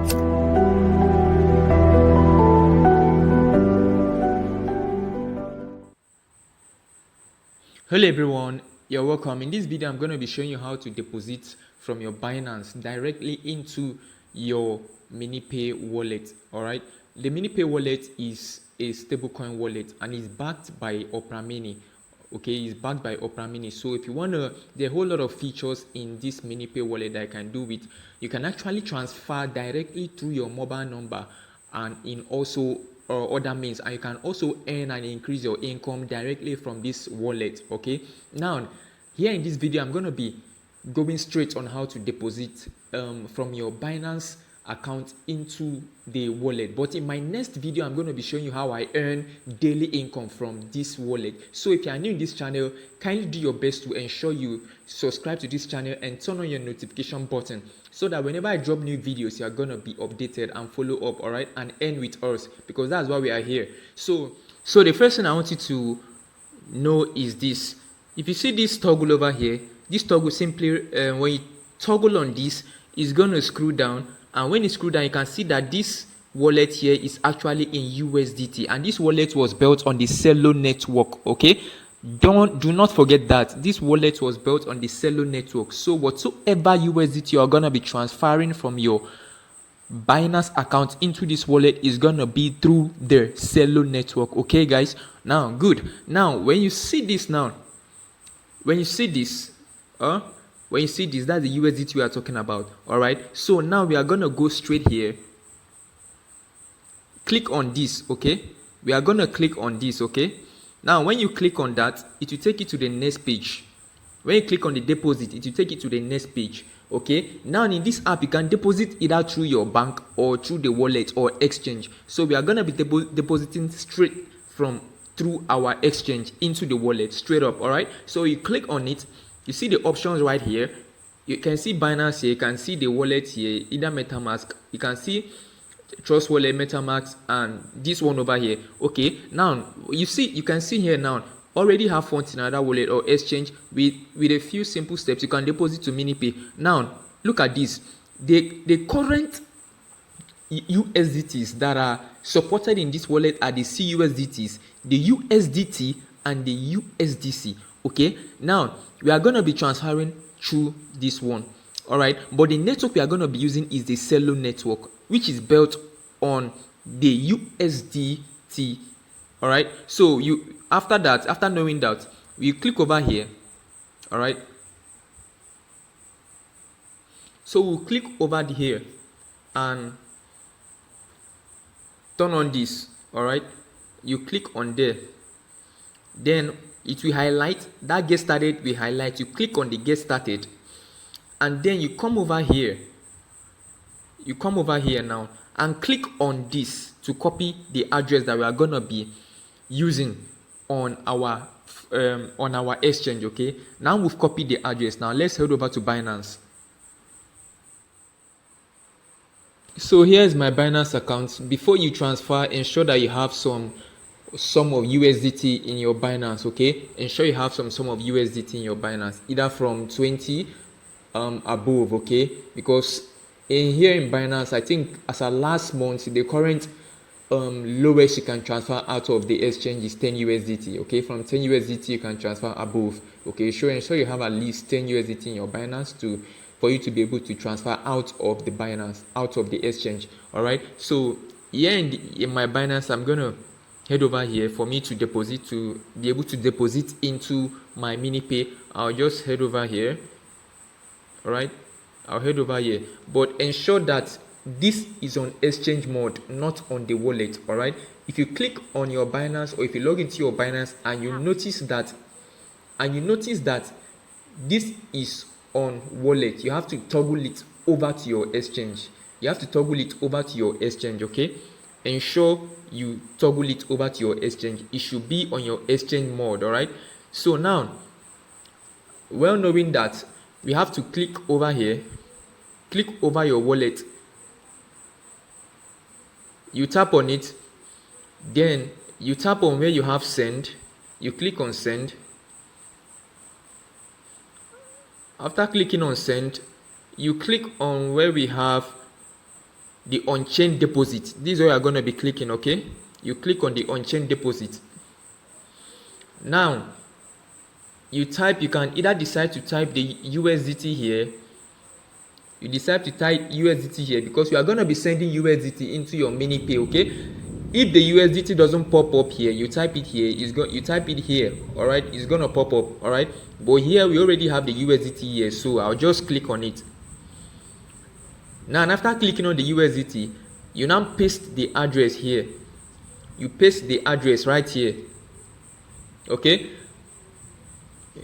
Hello everyone, you're welcome. In this video, I'm going to be showing you how to deposit from your Binance directly into your Minipay wallet. All right, the Minipay wallet is a stablecoin wallet and is backed by Opera Mini. Okay, it's backed by Opera Mini. So if you want to, there are a whole lot of features in this Minipay wallet that I can do with. You can actually transfer directly through your mobile number and in also other means, and you can also earn and increase your income directly from this wallet. Okay, now here in this video I'm going to be going straight on how to deposit from your Binance account into the wallet, but in my next video I'm going to be showing you how I earn daily income from this wallet. So if you are new in this channel, kindly do your best to ensure you subscribe to this channel and turn on your notification button so that whenever I drop new videos you are going to be updated and follow up, all right, and earn with us, because that's why we are here. So the first thing I want you to know is this. If you see this toggle over here, this toggle simply when you toggle on this, is going to scroll down, and when you scroll down you can see that this wallet here is actually in USDT, and this wallet was built on the Celo network. Okay, do not forget that this wallet was built on the Celo network. So whatsoever USDT you are going to be transferring from your Binance account into this wallet is gonna be through the Celo network. Okay guys, now good. Now when you see this, that's the USDT we are talking about. All right, so now we are gonna go straight here, click on this. Okay, we are gonna click on this. Okay, now when you click on that, it will take you to the next page. When you click on the deposit, it will take you to the next page. Okay, now in this app you can deposit either through your bank or through the wallet or exchange. So we are going to be depositing straight from through our exchange into the wallet straight up. All right, so you click on it, you see the options right here. You can see Binance here, you can see the wallet here, either MetaMask, you can see Trust Wallet, MetaMask, and this one over here. Okay, now you can see here now already have funds in another wallet or exchange. With a few simple steps you can deposit to Minipay. Now look at this, the current USDTs that are supported in this wallet are the CUSDTs, the USDT, and the USDC. Okay, now we are going to be transferring through this one. All right, but the network we are going to be using is the Celo network, which is built on the USDT. All right, so after knowing that, you click over here. All right, so we'll click over here and turn on this. All right, you click on there, then it will highlight that get started. We highlight, you click on the get started, and then you come over here now and click on this to copy the address that we are going to be using on our exchange. Okay, now we've copied the address. Now let's head over to Binance. So here's my Binance account. Before you transfer, ensure that you have some sum of USDT in your Binance. Okay, ensure you have some sum of USDT in your Binance, either from 20 above. Okay, because here in Binance, I think as of last month, the current lowest you can transfer out of the exchange is 10 USDT. Okay, from 10 USDT you can transfer above. Okay, ensure you have at least 10 USDT in your Binance for you to be able to transfer out of the Binance, out of the exchange. All right, so here in my Binance, I'm gonna head over here for me to deposit, to be able to deposit into my Minipay. I'll just head over here. All right, I'll head over here, but ensure that this is on exchange mode, not on the wallet. All right, if you click on your Binance, or if you log into your Binance and you notice that this is on wallet, you have to toggle it over to your exchange. Okay, ensure you toggle it over to your exchange. It should be on your exchange mode. All right, so now, well knowing that, we have to click over here, click over your wallet, you tap on it, then you tap on where you have send, you click on send. After clicking on send, you click on where we have the on-chain deposit. This is where you're going to be clicking. Okay, you click on the on-chain deposit. Now you can either decide to type the USDT here. You decide to type USDT here because you are going to be sending USDT into your Minipay. Okay, if the USDT doesn't pop up here, you type it here. You type it here. All right, it's going to pop up. All right, but here we already have the USDT here, so I'll just click on it. Now, and after clicking on the USDT, you now paste the address here. You paste the address right here. Okay,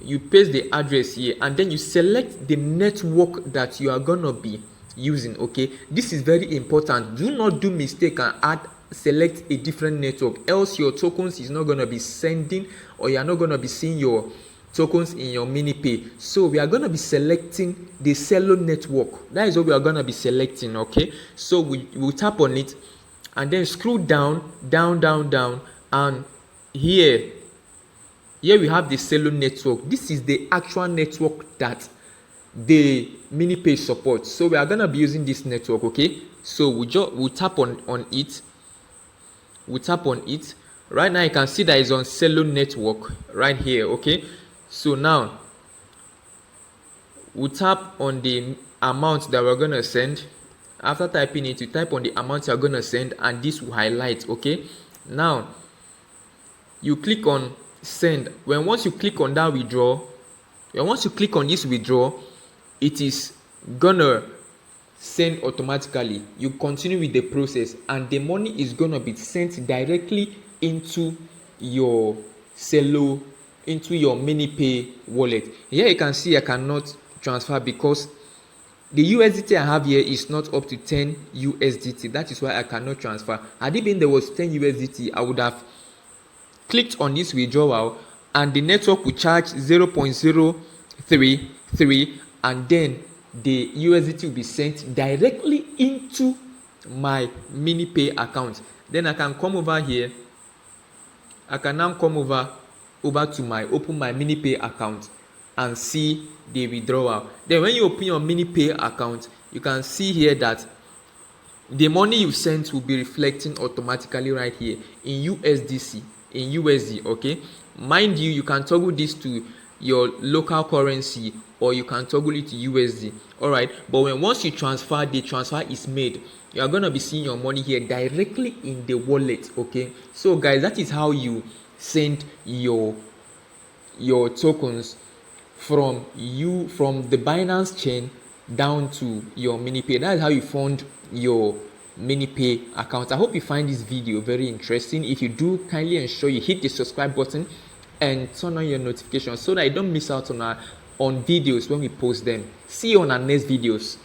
you paste the address here, and then you select the network that you are gonna be using. Okay, this is very important. Do not do mistake and select a different network, else your tokens is not gonna be sending, or you are not gonna be seeing your tokens in your Minipay. So we are going to be selecting the Celo network. That is what we are going to be selecting. Okay, so we'll tap on it and then scroll down, and here we have the Celo network. This is the actual network that the Minipay supports. So we are going to be using this network. Okay, so we'll tap on it. We'll tap on it. Right now you can see that it's on Celo network right here. Okay, so now we'll tap on the amount that we're gonna send. After typing it, you type on the amount you're gonna send, and this will highlight. Okay, now you click on send. Once you click on that withdraw, once you click on this withdraw, it is gonna send automatically. You continue with the process, and the money is gonna be sent directly into your Celo, into your Minipay wallet. Here you can see I cannot transfer because the USDT I have here is not up to 10 USDT. That is why I cannot transfer. Had it been there was 10 USDT, I would have clicked on this withdrawal, and the network will charge 0.033, and then the USDT will be sent directly into my Minipay account. Then I can come over here. I can now come over to open my Minipay account and see the withdrawal. Then when you open your Minipay account, you can see here that the money you sent will be reflecting automatically right here in USDC, in USD. Okay, mind you can toggle this to your local currency, or you can toggle it to USD. All right, but once you transfer, the transfer is made, you are going to be seeing your money here directly in the wallet. Okay, so guys, that is how you send your tokens from the Binance chain down to your Minipay. That is how you fund your Minipay account. I hope you find this video very interesting. If you do, kindly ensure you hit the subscribe button and turn on your notifications so that you don't miss out on videos when we post them. See you on our next videos.